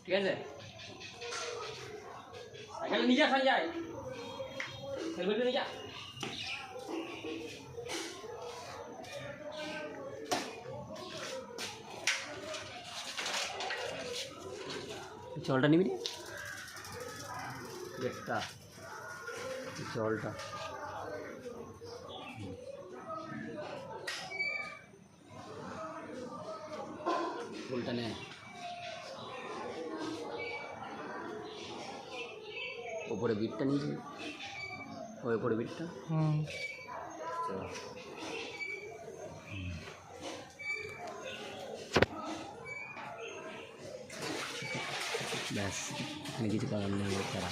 ঠিক আছে সাইকেল নিয়ে যা সঞ্জয় হেলমেটটা নিয়ে যা জলটা নিবি রে গেটটা জলটা ফুলটা নে ওপরে বিটটা নিয়েছি ওই ওপরে বিটটা ব্যাস এখানে কিছু করার নেই তারা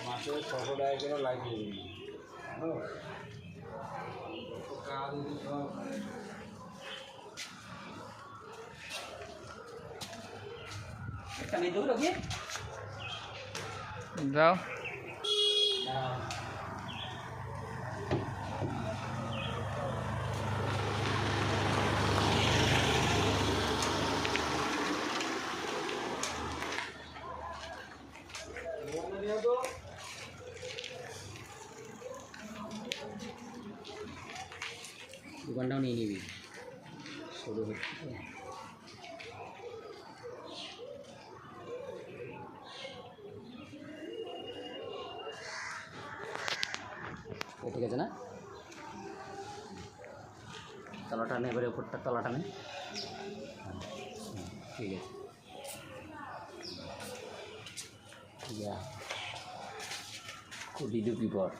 মাসে 600 টাকা করে লাগিয়ে দিই একটা নিয়ে দেবো ওকে যাও দোকানটাও নিয়ে নিবি শুরু হচ্ছে তো ঠিক আছে না তলাটা নে এবারে উপরটা তলাটা নে ঠিক আছে ইয়া কোটি দুপি পর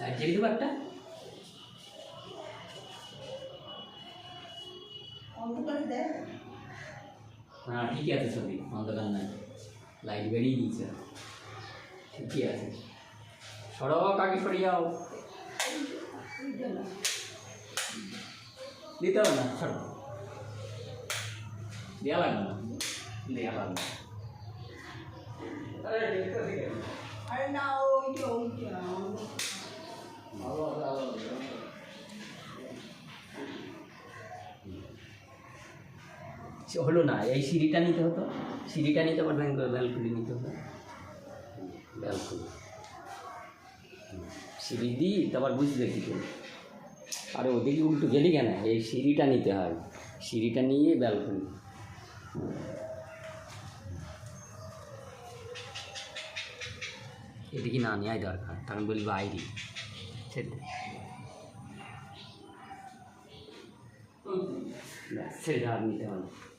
লাইট জ্বালিয়ে দেবো একটা হ্যাঁ ঠিকই আছে ছবি অন্ধকার নাই লাইট বেরিয়ে দিয়েছে ঠিকই আছে সরো কাকে সরে যাও দিতে হবে না সরো দেওয়া লাগবে না দেওয়া লাগবে না अरे ना হলো না এই সিঁড়িটা নিতে হতো সিঁড়িটা নিতে পারবেন ব্যালকনি নিতে হতো ব্যালকনি সিঁড়ি দিই তারপর বুঝবে কী করে আরে ওদিকে উল্টো গেলি কেন এই সিঁড়িটা নিতে হয় সিঁড়িটা নিয়ে ব্যালকনি এদিকে না নেওয়াই দরকার তখন বলি বাইরে ছেড়ে আর নিতে হবে